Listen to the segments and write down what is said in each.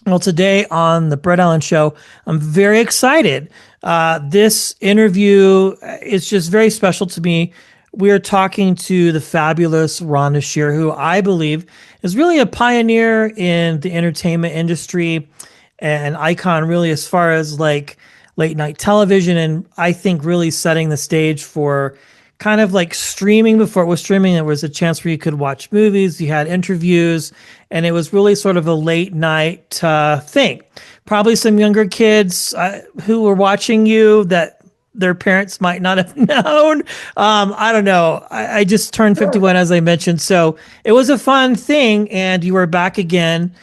Well, today on the Brett Allen Show, I'm very excited. This interview is just very special to me. We are talking to the fabulous Rhonda Shear, who I believe is really a pioneer in the entertainment industry, an icon, really, as far as like late night television. And I think really setting the stage for kind of like streaming. Before it was streaming, there was a chance where you could watch movies, you had interviews, and it was really sort of a late night thing. Probably some younger kids who were watching you that their parents might not have known. I don't know. I just turned Sure. 51, as I mentioned. So it was a fun thing. And you were back again.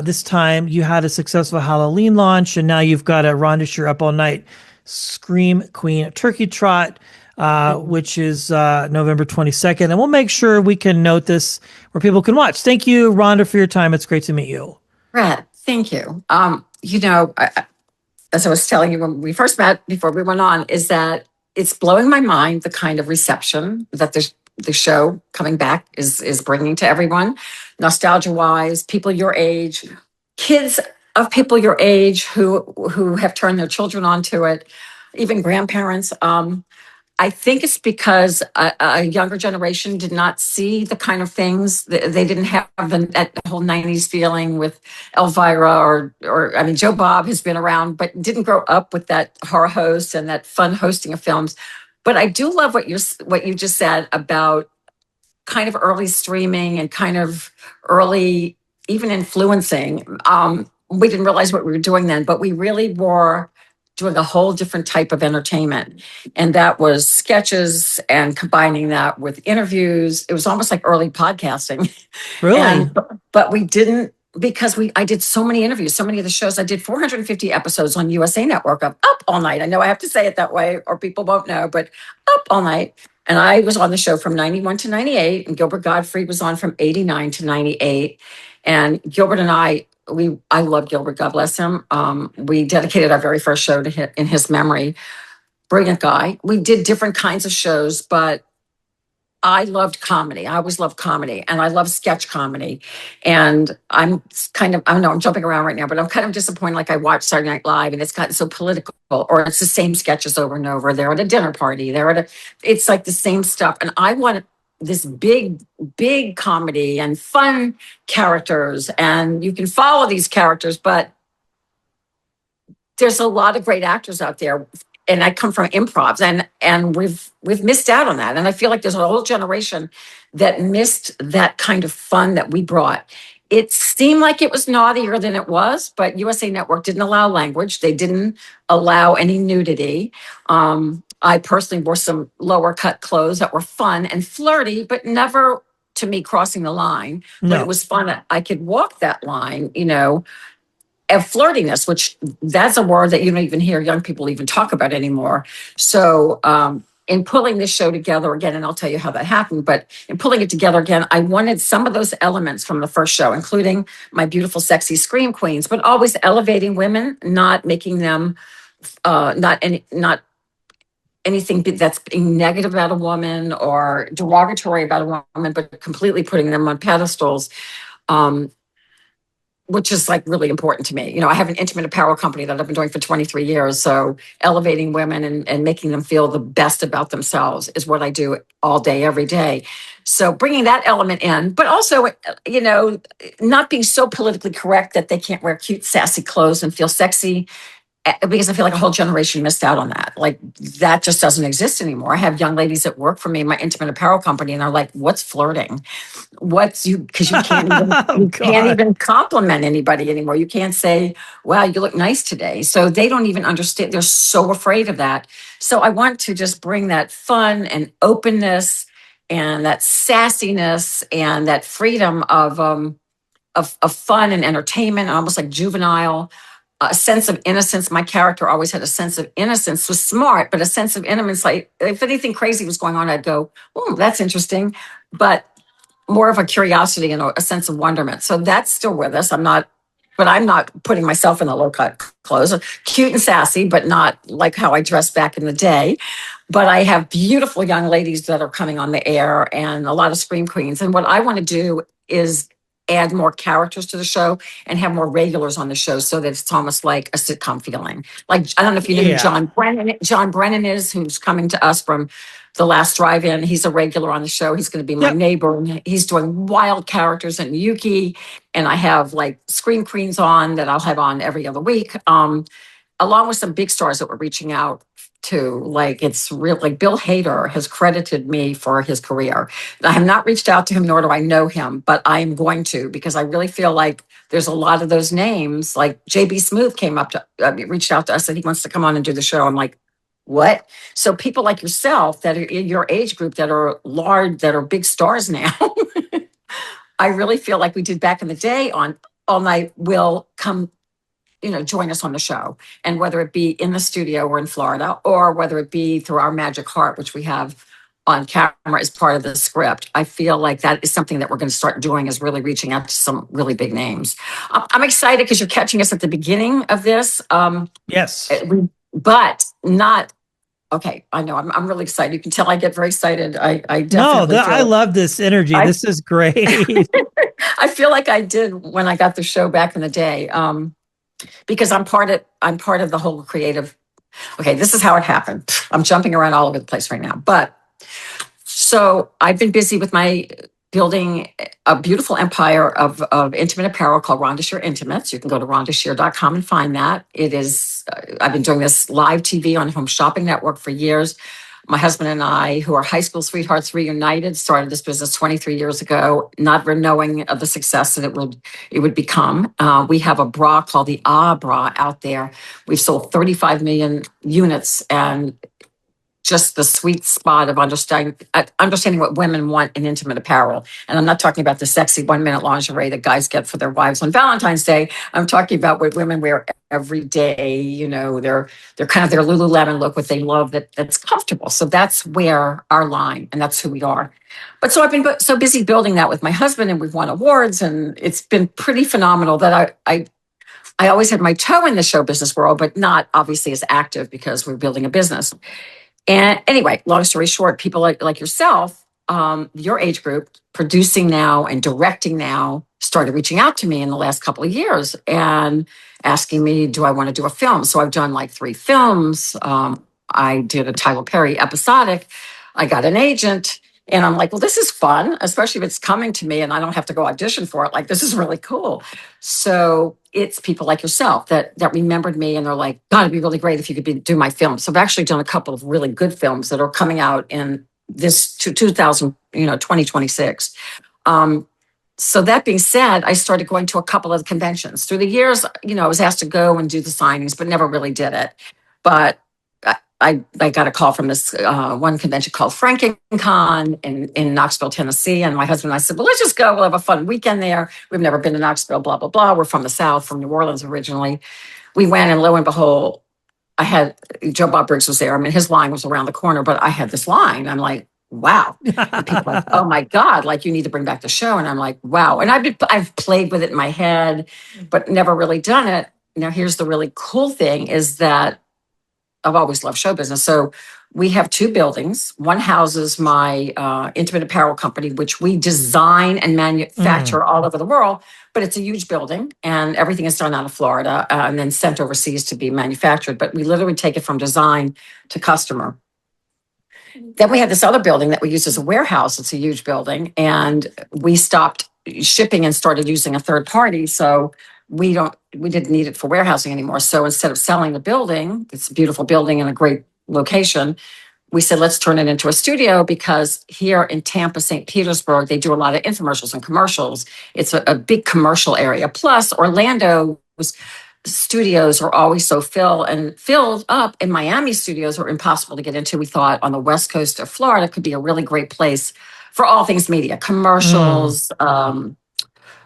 This time you had a successful Halloween launch, and now you've got a Rhonda Shear Up All Night Scream Queen Turkey Trot, which is November 22nd. And we'll make sure we can note this where people can watch. Thank you, Rhonda, for your time. It's great to meet you. Brett, thank you. As I was telling you when we first met before we went on, is that it's blowing my mind the kind of reception that the show coming back is bringing to everyone, nostalgia wise, people your age, kids of people your age who have turned their children onto it, even grandparents. I think it's because a younger generation did not see the kind of things. They didn't have that whole 90s feeling with Elvira or I mean, Joe Bob has been around, but didn't grow up with that horror host and that fun hosting of films. But I do love what you just said about kind of early streaming and kind of early even influencing. We didn't realize what we were doing then, but we really were doing a whole different type of entertainment. And that was sketches and combining that with interviews. It was almost like early podcasting. Really? And but we didn't because I did so many interviews, so many of the shows. I did 450 episodes on USA Network of Up All Night. I know I have to say it that way or people won't know, but Up All Night. And I was on the show from 91 to 98, and Gilbert Gottfried was on from 89 to 98. And Gilbert and I love Gilbert, God bless him. We dedicated our very first show to in his memory. Brilliant guy. We did different kinds of shows, but I loved comedy. I always loved comedy, and I love sketch comedy. And I know I'm jumping around right now, but I'm kind of disappointed. Like I watched Saturday Night Live and it's gotten so political, or it's the same sketches over and over. They're at a dinner party. It's like the same stuff. And I want this big, big comedy and fun characters. And you can follow these characters, but there's a lot of great actors out there, and I come from improvs, and we've missed out on that. And I feel like there's a whole generation that missed that kind of fun that we brought. It seemed like it was naughtier than it was, but USA Network didn't allow language. They didn't allow any nudity. I personally wore some lower cut clothes that were fun and flirty, but never to me crossing the line. But it No. was fun. I could walk that line, of flirtiness, which that's a word that you don't even hear young people even talk about anymore. So in pulling this show together again, and I'll tell you how that happened, but in pulling it together again, I wanted some of those elements from the first show, including my beautiful, sexy scream queens, but always elevating women, not making them not anything that's being negative about a woman or derogatory about a woman, but completely putting them on pedestals. Which is like really important to me. I have an intimate apparel company that I've been doing for 23 years. So elevating women and making them feel the best about themselves is what I do all day, every day. So bringing that element in, but also, not being so politically correct that they can't wear cute, sassy clothes and feel sexy, because I feel like a whole generation missed out on that. Like that just doesn't exist anymore. I have young ladies that work for me in my intimate apparel company, and they're like, "What's flirting? What's you?" Because Oh, you can't God. even compliment anybody anymore. You can't say, "Wow, you look nice today." So they don't even understand. They're so afraid of that. So I want to just bring that fun and openness and that sassiness and that freedom of fun and entertainment, almost like juvenile, a sense of innocence. My character always had a sense of innocence, was smart, but a sense of innocence. Like if anything crazy was going on, I'd go, "Oh, that's interesting," but more of a curiosity and a sense of wonderment. So that's still with us. I'm not putting myself in the low cut clothes. Cute and sassy, but not like how I dressed back in the day. But I have beautiful young ladies that are coming on the air and a lot of scream queens. And what I want to do is add more characters to the show and have more regulars on the show so that it's almost like a sitcom feeling. Like, I don't know if you know who Yeah. John Brennan is, who's coming to us from The Last Drive-In. He's a regular on the show. He's going to be my Yep. neighbor. And he's doing wild characters and Yuki. And I have like Scream Queens on that I'll have on every other week. Along with some big stars that we're reaching out to. Like, it's real, like Bill Hader has credited me for his career. I have not reached out to him, nor do I know him, but I am going to, because I really feel like there's a lot of those names. Like JB Smoove came up to, reached out to us, and he wants to come on and do the show. I'm like, what? So people like yourself that are in your age group that are large, that are big stars now, I really feel like we did back in the day on All Night will come, join us on the show. And whether it be in the studio or in Florida, or whether it be through our Magic Heart, which we have on camera as part of the script, I feel like that is something that we're going to start doing, is really reaching out to some really big names. I'm excited because you're catching us at the beginning of this. Yes. But not, okay, I know, I'm really excited. You can tell I get very excited. I No, definitely I love this energy. This is great. I feel like I did when I got the show back in the day. Because I'm part of the whole creative. Okay, this is how it happened. I'm jumping around all over the place right now. But so I've been busy with my building a beautiful empire of intimate apparel called Rhonda Shear Intimates. You can go to rhondashear.com and find that. It is, I've been doing this live TV on Home Shopping Network for years. My husband and I, who are high school sweethearts reunited, started this business 23 years ago, not knowing of the success that it would become. We have a bra called the bra out there. We've sold 35 million units, and just the sweet spot of understanding what women want in intimate apparel. And I'm not talking about the sexy 1 minute lingerie that guys get for their wives on Valentine's Day. I'm talking about what women wear every day. They're kind of their Lululemon look, what they love, that's comfortable. So that's where our line, and that's who we are. But so I've been so busy building that with my husband, and we've won awards, and it's been pretty phenomenal that I always had my toe in the show business world, but not obviously as active because we're building a business. And anyway, long story short, people like yourself, your age group, producing now and directing now, started reaching out to me in the last couple of years and asking me, do I want to do a film? So I've done like 3 films. I did a Tyler Perry episodic. I got an agent. And I'm like, well, this is fun, especially if it's coming to me and I don't have to go audition for it. Like, this is really cool. So it's people like yourself that remembered me, and they're like, God, it'd be really great if you could do my film. So I've actually done a couple of really good films that are coming out in this 2026. So that being said, I started going to a couple of the conventions. Through the years, I was asked to go and do the signings, but never really did it. But I got a call from this one convention called FrankenCon in Knoxville, Tennessee. And my husband and I said, well, let's just go. We'll have a fun weekend there. We've never been to Knoxville, blah, blah, blah. We're from the South, from New Orleans originally. We went, and lo and behold, I had Joe Bob Briggs was there. I mean, his line was around the corner, but I had this line. I'm like, wow. And people are like, oh my God, like, you need to bring back the show. And I'm like, wow. And I've played with it in my head, but never really done it. Now, here's the really cool thing is that I've always loved show business. So we have 2 buildings. One houses my intimate apparel company, which we design and manufacture all over the world. But it's a huge building, and everything is done out of Florida and then sent overseas to be manufactured. But we literally take it from design to customer. Then we have this other building that we use as a warehouse. It's a huge building, and we stopped shipping and started using a third party. So we didn't need it for warehousing anymore. So instead of selling the building, it's a beautiful building in a great location, we said, let's turn it into a studio, because here in Tampa, St. Petersburg, they do a lot of infomercials and commercials. It's a big commercial area. Plus, Orlando's studios are always so filled up, and Miami studios are impossible to get into. We thought on the west coast of Florida could be a really great place for all things media, commercials,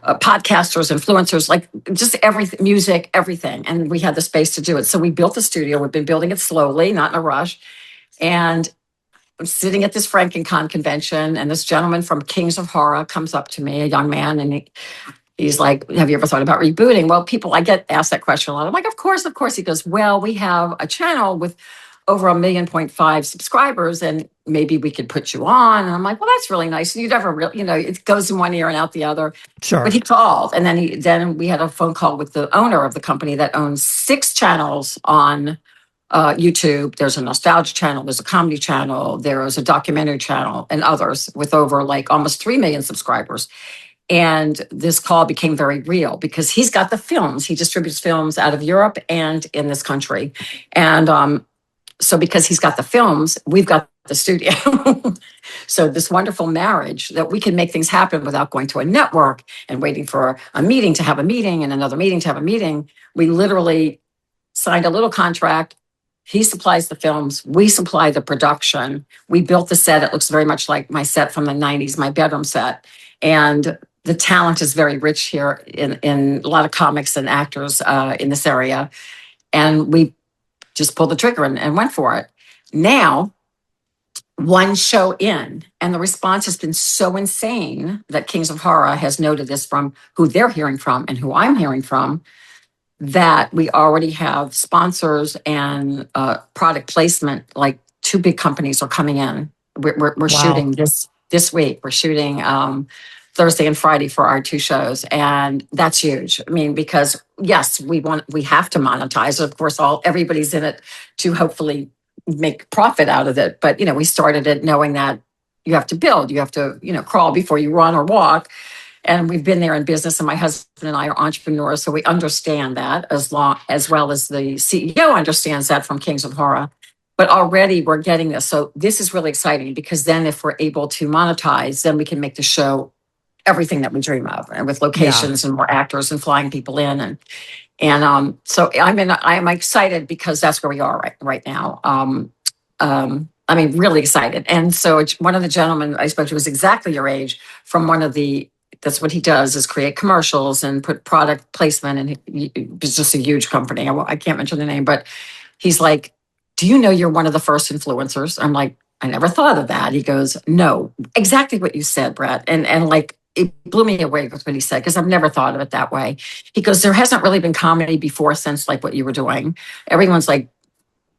podcasters, influencers, like just everything, music, everything. And we had the space to do it. So we built the studio. We've been building it slowly, not in a rush. And I'm sitting at this FrankenCon convention, and this gentleman from Kings of Horror comes up to me, a young man, and he's like, have you ever thought about rebooting? Well, I get asked that question a lot. I'm like, of course. He goes, well, we have a channel with over 1.5 million subscribers, and maybe we could put you on. And I'm like, well, that's really nice. And you never really, it goes in one ear and out the other. But Sure. he called, and then we had a phone call with the owner of the company that owns 6 channels on YouTube. There's a nostalgia channel, there's a comedy channel, there is a documentary channel, and others with over like almost 3 million subscribers. And this call became very real because he's got the films. He distributes films out of Europe and in this country. And so because he's got the films, we've got the studio. So this wonderful marriage that we can make things happen without going to a network and waiting for a meeting to have a meeting and another meeting to have a meeting. We literally signed a little contract. He supplies the films. We supply the production. We built the set. It looks very much like my set from the 90s, my bedroom set. And the talent is very rich here in a lot of comics and actors in this area. And we just pulled the trigger and went for it. Now, one show in, and the response has been so insane that Kings of Horror has noted this from who they're hearing from and who I'm hearing from, that we already have sponsors and product placement. Like 2 big companies are coming in. We're Wow. shooting this week. We're shooting Thursday and Friday for our 2 shows. And that's huge. I mean, because yes, we have to monetize. Of course, everybody's in it to hopefully make profit out of it. But, we started it knowing that you have to build, you have to, crawl before you run or walk. And we've been there in business, and my husband and I are entrepreneurs. So we understand that as well as the CEO understands that from Kings of Horror. But already we're getting this. So this is really exciting because then if we're able to monetize, then we can make the show everything that we dream of, and with locations and more actors and flying people in. So I'm excited because that's where we are right now. Really excited. And so one of the gentlemen I spoke to was exactly your age, from that's what he does, is create commercials and put product placement. And it's just a huge company. I can't mention the name, but he's like, do you know you're one of the first influencers? I'm like, I never thought of that. He goes, no, exactly what you said, Brett. And like, it blew me away with what he said, because I've never thought of it that way. He goes, there hasn't really been comedy before since like what you were doing. Everyone's like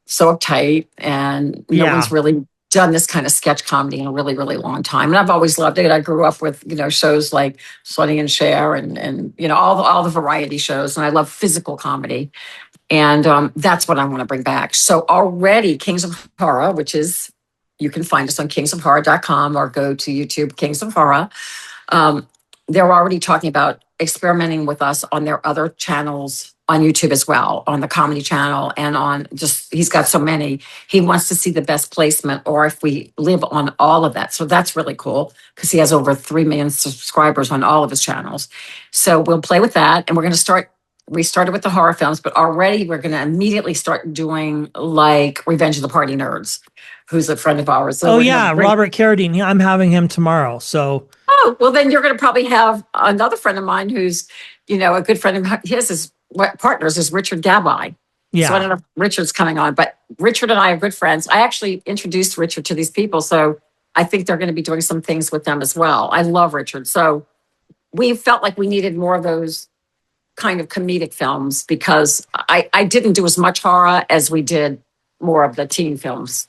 so uptight, and no one's really done this kind of sketch comedy in a really, really long time. And I've always loved it. I grew up with, shows like Sonny and Cher and all the variety shows. And I love physical comedy. And that's what I want to bring back. So already Kings of Horror, which is, you can find us on kingsofhorror.com or go to YouTube, Kings of Horror. They're already talking about experimenting with us on their other channels on YouTube as well, on the comedy channel, and he's got so many. He wants to see the best placement, or if we live on all of that. So that's really cool, because he has over 3 million subscribers on all of his channels. So we'll play with that, and we started with the horror films, but already we're going to immediately start doing like Revenge of the Party Nerds, who's a friend of ours. So Robert Carradine. I'm having him tomorrow. So. Oh, well, then you're going to probably have another friend of mine who's, a good friend of his partners is Richard Gabai. Yeah. So I don't know if Richard's coming on, but Richard and I are good friends. I actually introduced Richard to these people. So I think they're going to be doing some things with them as well. I love Richard. So we felt like we needed more of those kind of comedic films, because I didn't do as much horror as we did more of the teen films.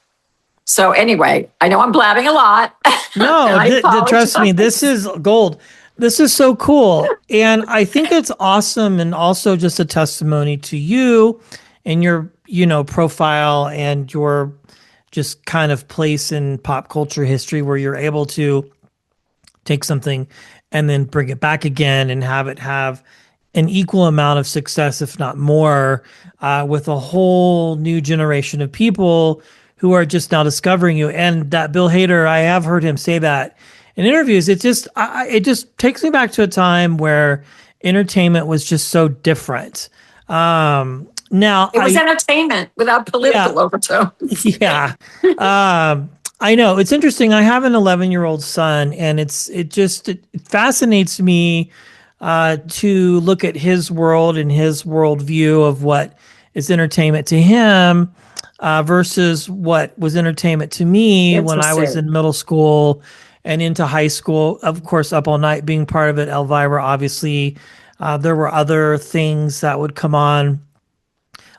So anyway, I know I'm blabbing a lot. No, trust me, this is gold. This is so cool. And I think it's awesome, and also just a testimony to you and your, profile and your just kind of place in pop culture history, where you're able to take something and then bring it back again and have it have an equal amount of success, if not more, with a whole new generation of people who are just now discovering you. And that Bill Hader, I have heard him say that in interviews. It just takes me back to a time where entertainment was just so different. Now it was entertainment without political overtones. Yeah. I know, it's interesting. I have an 11-year-old son, and it fascinates me to look at his world and his worldview of what is entertainment to him versus what was entertainment to me when I was in middle school and into high school. Of course, Up All Night being part of it, Elvira, obviously. There were other things that would come on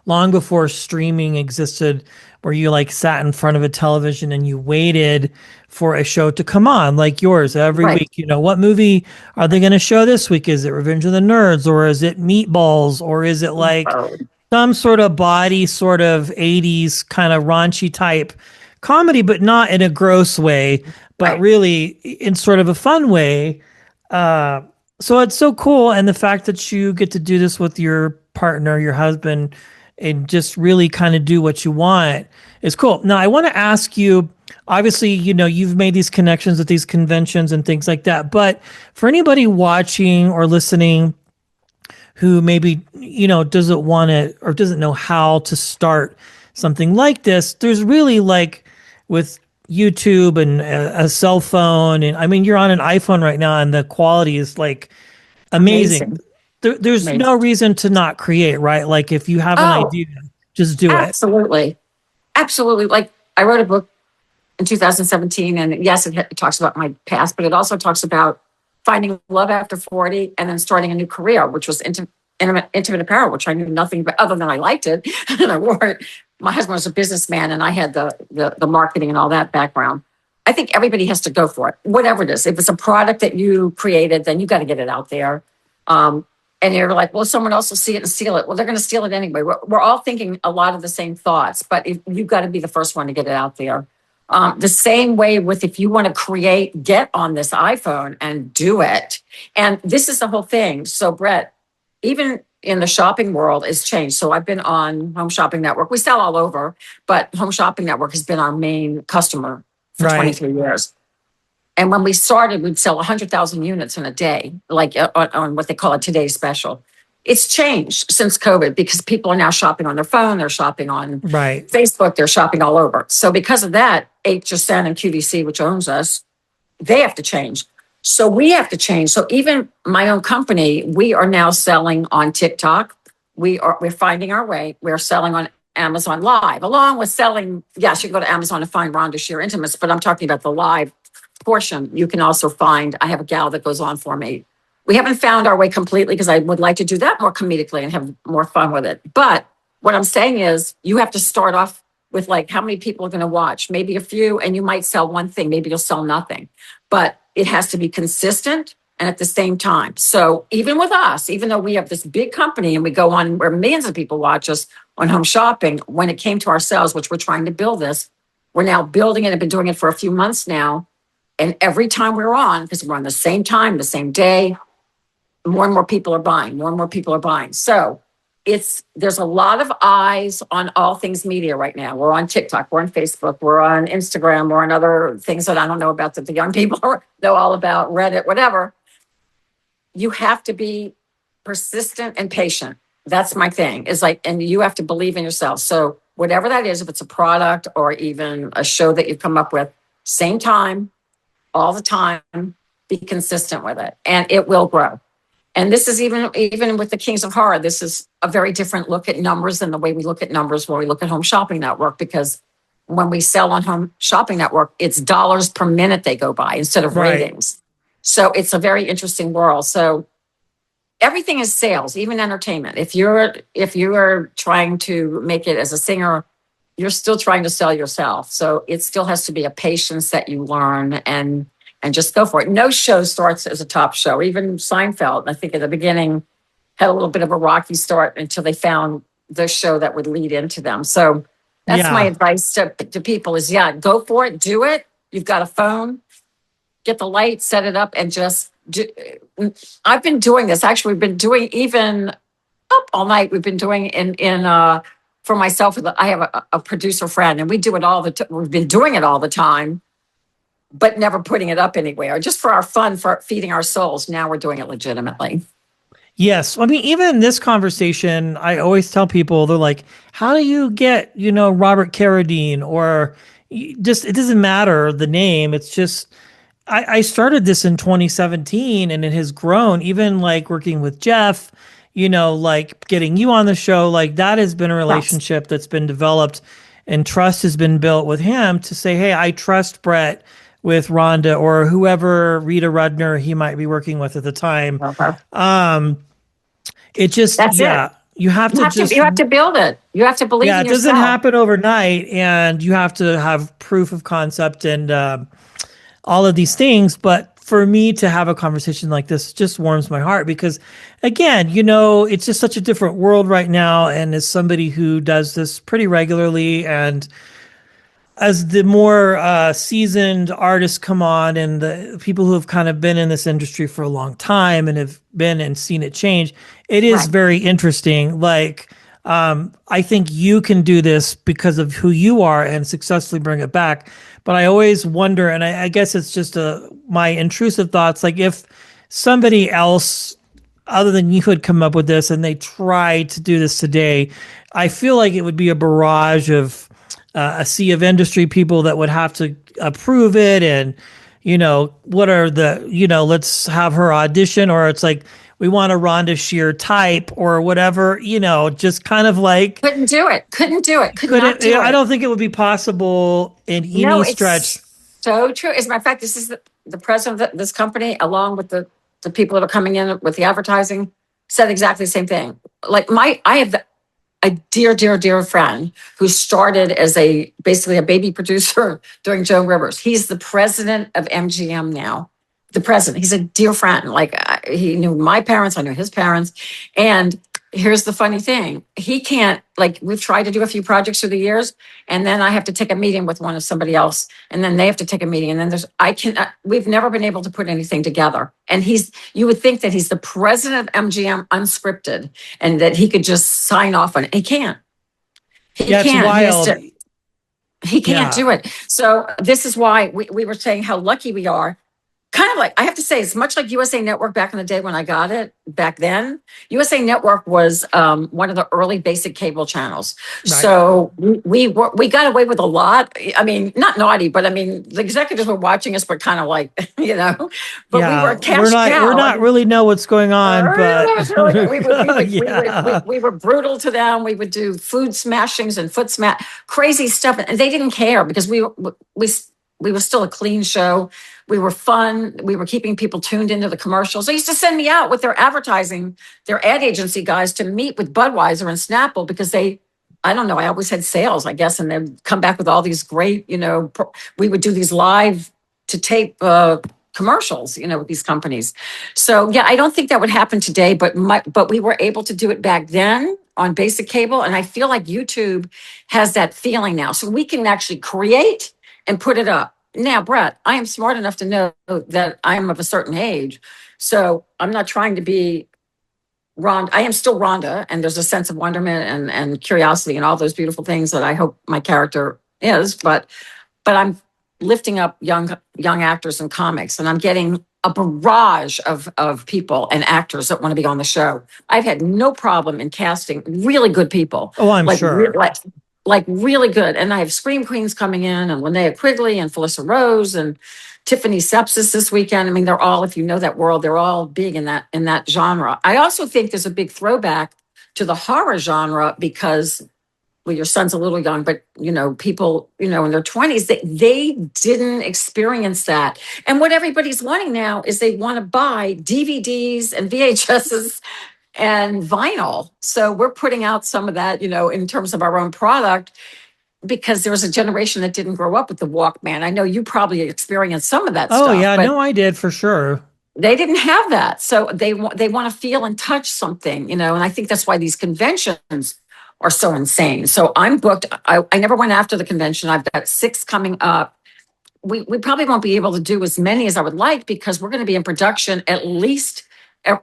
long before streaming existed, where you like sat in front of a television and you waited for a show to come on, like yours every Right. week. What movie are they going to show this week? Is it Revenge of the Nerds, or is it Meatballs, or is it like Oh, some sort of body, sort of 80s kind of raunchy type comedy, but not in a gross way, but right. really in sort of a fun way. Uh, so it's so cool. And the fact that you get to do this with your partner, your husband, and just really kind of do what you want is cool. Now, I want to ask you, obviously, you've made these connections at these conventions and things like that. But for anybody watching or listening who maybe, doesn't want to or doesn't know how to start something like this, there's really like with YouTube and a cell phone. And I mean, you're on an iPhone right now and the quality is like amazing. Amazing. There's Amazing. no reason to not create, right? Like if you have an Oh, idea, just do it. absolutely. Absolutely. Like I wrote a book in 2017, and yes, it talks about my past, but it also talks about finding love after 40 and then starting a new career, which was intimate apparel, which I knew nothing but other than I liked it and I wore it. My husband was a businessman and I had the marketing and all that background. I think everybody has to go for it, whatever it is. If it's a product that you created, then you got to get it out there. And you're like, well, someone else will see it and steal it. Well, they're going to steal it anyway. We're all thinking a lot of the same thoughts, but you've got to be the first one to get it out there. The same way with if you want to create, get on this iPhone and do it. And this is the whole thing. So, Brett, even in the shopping world, it's changed. So I've been on Home Shopping Network. We sell all over, but Home Shopping Network has been our main customer for Right. 23 years. And when we started, we'd sell 100,000 units in a day, like on what they call a today's special. It's changed since COVID because people are now shopping on their phone, they're shopping on Right. Facebook, they're shopping all over. So because of that, HSN and QVC, which owns us, they have to change. So we have to change. So even my own company, we are now selling on TikTok. We're finding our way. We're selling on Amazon Live, along with selling. Yes, you can go to Amazon and find Rhonda Shear Intimates, but I'm talking about the live portion. You can also find. I have a gal that goes on for me. We haven't found our way completely because I would like to do that more comedically and have more fun with it. But what I'm saying is, you have to start off with like how many people are going to watch, maybe a few, and you might sell one thing, maybe you'll sell nothing, but it has to be consistent and at the same time. So even with us, even though we have this big company and we go on where millions of people watch us on home shopping, when it came to ourselves, which we're trying to build this, we're now building it and been doing it for a few months now. And every time we're on, because we're on the same time, the same day, more and more people are buying, more and more people are buying. So there's a lot of eyes on all things media right now. We're on TikTok, we're on Facebook, we're on Instagram, we're on other things that I don't know about that the young people know all about, Reddit, whatever. You have to be persistent and patient. That's my thing. Is like, and you have to believe in yourself. So whatever that is, if it's a product or even a show that you've come up with, same time, all the time, be consistent with it, and it will grow. And this is even with the Kings of Horror, this is a very different look at numbers than the way we look at numbers when we look at Home Shopping Network, because when we sell on Home Shopping Network, it's dollars per minute they go by instead of Right. ratings. So it's a very interesting world. So everything is sales, even entertainment. If you are trying to make it as a singer, you're still trying to sell yourself. So it still has to be a patience that you learn and just go for it. No show starts as a top show. Even Seinfeld, I think at the beginning, had a little bit of a rocky start until they found the show that would lead into them. So that's Yeah. my advice to people is, go for it, do it. You've got a phone, get the light, set it up, and just do. I've been doing this. Actually, we've been doing even up all night. We've been doing for myself. I have a producer friend, and we do it all the time. We've been doing it all the time, but never putting it up anywhere, just for our fun, for feeding our souls. Now we're doing it legitimately. Yes. I mean, even in this conversation, I always tell people, they're like, how do you get, Robert Carradine, or just, it doesn't matter the name. It's just, I started this in 2017 and it has grown, even like working with Jeff, like getting you on the show, like that has been a relationship that's been developed and trust has been built with him to say, hey, I trust Brett with Rhonda or whoever, Rita Rudner he might be working with at the time. Okay. It just, That's it. you have to just, you have to build it. You have to believe yeah, in it doesn't yourself. happen overnight, and you have to have proof of concept and all of these things. But for me to have a conversation like this just warms my heart because, again, it's just such a different world right now. And as somebody who does this pretty regularly, and as the more seasoned artists come on and the people who have kind of been in this industry for a long time and have been and seen it change, it is Right. very interesting. Like, I think you can do this because of who you are and successfully bring it back. But I always wonder, and I guess it's just my intrusive thoughts, like if somebody else other than you had come up with this and they tried to do this today, I feel like it would be a barrage of a sea of industry people that would have to approve it. And, what are let's have her audition, or it's like, we want a Rhonda Shear type or whatever, just kind of like, Couldn't do it. Couldn't do it. Could could not it, do I it. don't think it would be possible in No, any stretch. it's so true. As a matter of fact, this is the president of this company, along with the people that are coming in with the advertising, said exactly the same thing. Like I have a dear, dear, dear friend who started as basically a baby producer during Joan Rivers. He's the president of MGM now. The president. He's a dear friend. Like he knew my parents, I knew his parents, and here's the funny thing: he can't. Like we've tried to do a few projects through the years, and then I have to take a meeting with one of somebody else, and then they have to take a meeting, and then I can. We've never been able to put anything together. And you would think that he's the president of MGM, unscripted, and that he could just sign off on it. He can't. He Yeah, it's can't. He has wild. to. He can't Yeah. do it. So this is why we were saying how lucky we are. Kind of like, I have to say, it's much like USA Network back in the day when I got it back then. USA Network was one of the early basic cable channels. Right. So we got away with a lot. I mean, not naughty, but I mean, the executives were watching us, but kind of like, but we were Yeah. a cash We're cow. I not mean, really know what's going on, but yeah. we were brutal to them. We would do food smashings and foot smash, crazy stuff. And they didn't care because we were still a clean show. We were fun. We were keeping people tuned into the commercials. They used to send me out with their advertising, their ad agency guys to meet with Budweiser and Snapple because I don't know, I always had sales, I guess. And they'd come back with all these great, we would do these live to tape commercials, with these companies. So yeah, I don't think that would happen today, but we were able to do it back then on basic cable. And I feel like YouTube has that feeling now. So we can actually create and put it up. Now, Brett, I am smart enough to know that I am of a certain age. So I'm not trying to be Rhonda. I am still Rhonda, and there's a sense of wonderment and curiosity and all those beautiful things that I hope my character is. But I'm lifting up young actors in comics, and I'm getting a barrage of people and actors that want to be on the show. I've had no problem in casting really good people. Oh, I'm sure. Like really good. And I have Scream Queens coming in, and Linnea Quigley and Felissa Rose and Tiffany Sepsis this weekend. I mean, they're all, if you know that world, they're all big in that genre. I also think there's a big throwback to the horror genre because, well, your son's a little young, but people, in their 20s, they didn't experience that. And what everybody's wanting now is they want to buy DVDs and VHSs and vinyl. So we're putting out some of that, in terms of our own product, because there was a generation that didn't grow up with the Walkman. I know you probably experienced some of that Oh, stuff, yeah. but No, I did for sure. they didn't have that. So they want to feel and touch something, and I think that's why these conventions are so insane. So I'm booked. I never went after the convention. I've got 6 coming up. We probably won't be able to do as many as I would like because we're going to be in production at least.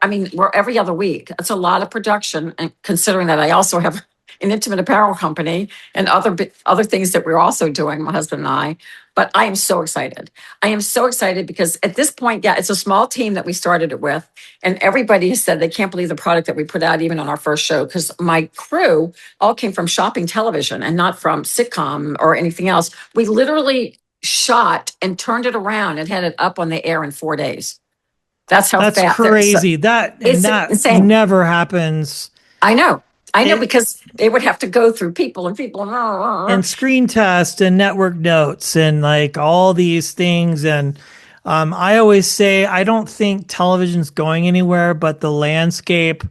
I mean, we're every other week. That's a lot of production, and considering that I also have an intimate apparel company and other things that we're also doing, my husband and I. But I am so excited. I am so excited because at this point, yeah, it's a small team that we started it with, and everybody has said they can't believe the product that we put out even on our first show because my crew all came from shopping television and not from sitcom or anything else. We literally shot and turned it around and had it up on the air in 4 days. That's how That's fast. crazy. It's That insane. never happens. I know It, because they would have to go through people and people and screen test and network notes and like all these things. And I always say, I don't think television's going anywhere, but the landscape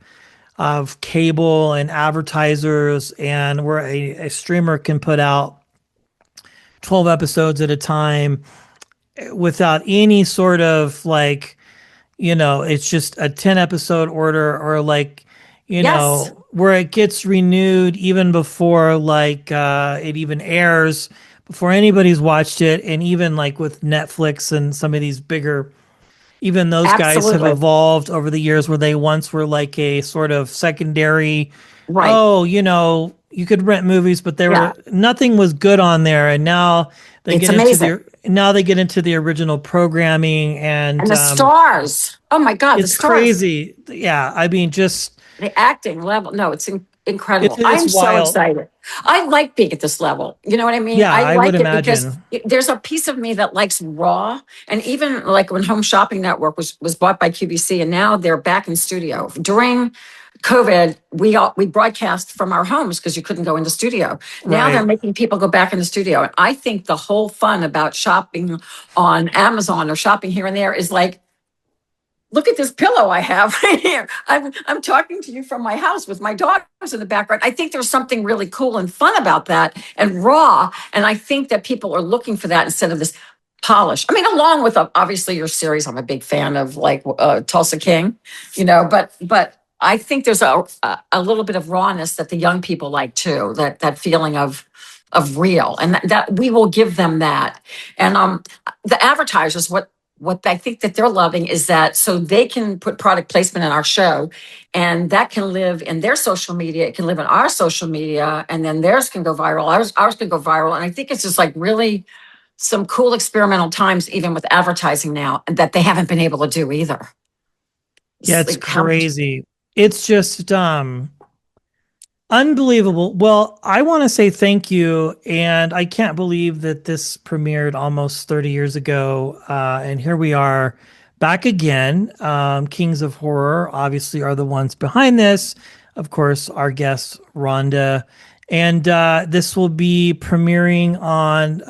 of cable and advertisers, and where a streamer can put out 12 episodes at a time without any sort of like, it's just a 10 episode order, or like, Yes, where it gets renewed even before like it even airs, before anybody's watched it. And even like with Netflix and some of these bigger, even those guys have absolutely. evolved over the years, where they once were like a sort of secondary, Right. oh, you could rent movies, but there Yeah. were nothing was good on there. And now they It's get into amazing. the original programming, And and the stars. Oh my God, the it's stars. crazy. Yeah, I mean, just The acting level. No, it's incredible. it's I'm so wild. excited. I like being at this level. You know what I mean? Yeah, I I would like it because imagine. there's a piece of me that likes raw. And even like when Home Shopping Network was bought by QVC, and now they're back in studio. During COVID, we broadcast from our homes because you couldn't go in the studio. Now they're Right. making people go back in the studio. And I think the whole fun about shopping on Amazon or shopping here and there is like, look at this pillow I have right here. I'm talking to you from my house with my dogs in the background. I think there's something really cool and fun about that and raw. And I think that people are looking for that instead of this polish. I mean, along with obviously your series, I'm a big fan of like Tulsa King, but I think there's a little bit of rawness that the young people like too. That feeling of real, and that we will give them that. And the advertisers, what I think that they're loving is that so they can put product placement in our show, and that can live in their social media. It can live in our social media, and then theirs can go viral. Ours can go viral. And I think it's just like really some cool experimental times, even with advertising now, and that they haven't been able to do either. Yeah, It's it's like how crazy. It's just unbelievable. Well, I want to say thank you, and I can't believe that this premiered almost 30 years ago, and here we are back again. Kings of Horror obviously are the ones behind this. Of course, our guest Rhonda, and this will be premiering on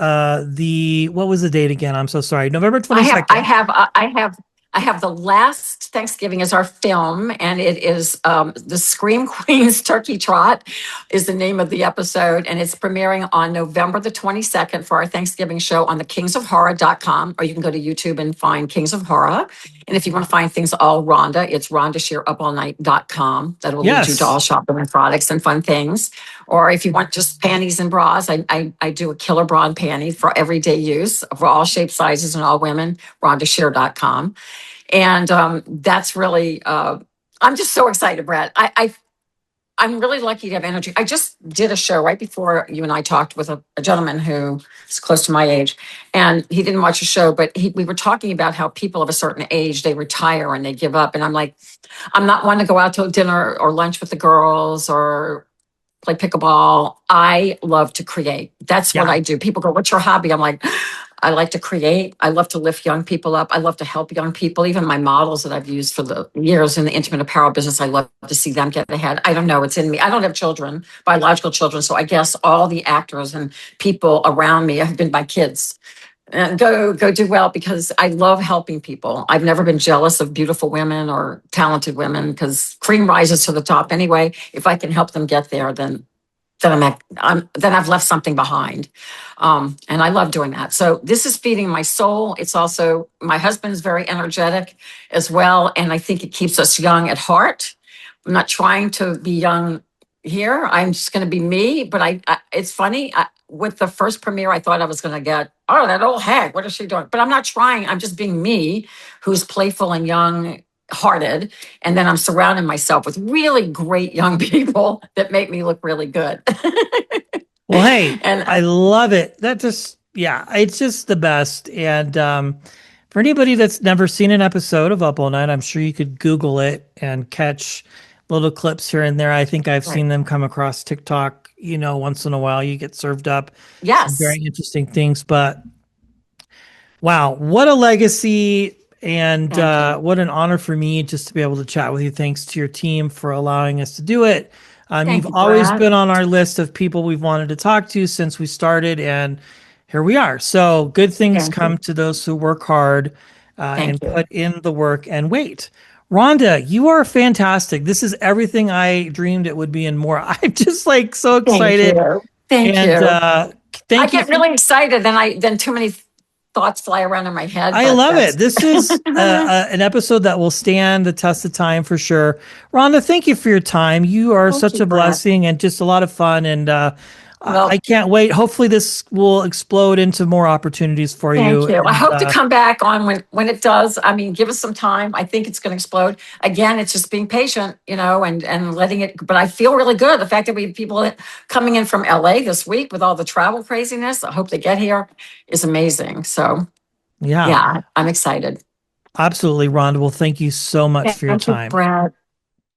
the what was the date again? I'm so sorry, November I have, I 22nd. have, I have the last Thanksgiving as our film, and it is the Scream Queens Turkey Trot is the name of the episode, and it's premiering on November the 22nd for our Thanksgiving show on the kingsofhorror.com, or you can go to YouTube and find Kings of Horror. And if you want to find things all Rhonda, it's rhondashearupallnight.com. That will lead you to all Yes. shopping and products and fun things. Or if you want just panties and bras, I do a killer bra and panty for everyday use for all shapes, sizes, and all women, rhondashear.com. And that's really, I'm just so excited, Brett. I'm really lucky to have energy. I just did a show right before you and I talked with a gentleman who is close to my age, and he didn't watch the show, but we were talking about how people of a certain age, they retire and they give up. And I'm like, I'm not one to go out to dinner or lunch with the girls or play pickleball. I love to create. That's what Yeah. I do. People go, "What's your hobby?" I'm like, I like to create. I love to lift young people up. I love to help young people. Even my models that I've used for the years in the intimate apparel business, I love to see them get ahead. I don't know. It's in me. I don't have children, biological children. So I guess all the actors and people around me have been my kids. And go do well because I love helping people. I've never been jealous of beautiful women or talented women because cream rises to the top anyway. If I can help them get there, then I've left something behind, and I love doing that. So this is feeding my soul. It's also my husband is very energetic as well, and I think it keeps us young at heart. I'm not trying to be young here. I'm just going to be me. But it's funny. With the first premiere, I thought I was going to get, oh, that old hag. What is she doing? But I'm not trying. I'm just being me, who's playful and young hearted. And then I'm surrounding myself with really great young people that make me look really good. Well, hey, And I love it. That just, yeah, it's just the best. And for anybody that's never seen an episode of Up All Night, I'm sure you could Google it and catch little clips here and there. I think I've right. seen them come across TikTok, once in a while. You get served up some Yes, very interesting things. But wow, what a legacy. And thank you. what an honor for me just to be able to chat with you. Thanks to your team for allowing us to do it. You've Thank you, always Brad. been on our list of people we've wanted to talk to since we started, and here we are. So good things Thank you. come to those who work hard Thank and you. put in the work and wait. Rhonda, you are fantastic. This is everything I dreamed it would be and more. I'm just like so Thank excited. you. Thank And you. I thank you. get really excited, then too many thoughts fly around in my head, I but love it. that's This is an episode that will stand the test of time for sure. Rhonda, thank you for your time. You are thank such you, a Brad. blessing and just a lot of fun. And I Well, can't wait. Hopefully, this will explode into more opportunities for thank you. you. I And hope to come back on when it does. I mean, give us some time. I think it's going to explode. Again, it's just being patient, and letting it. But I feel really good. The fact that we have people coming in from LA this week with all the travel craziness. I hope they get here is amazing. So yeah, yeah, I'm excited. absolutely, Rhonda. Well, thank you so much for your Thank you, time. Brad.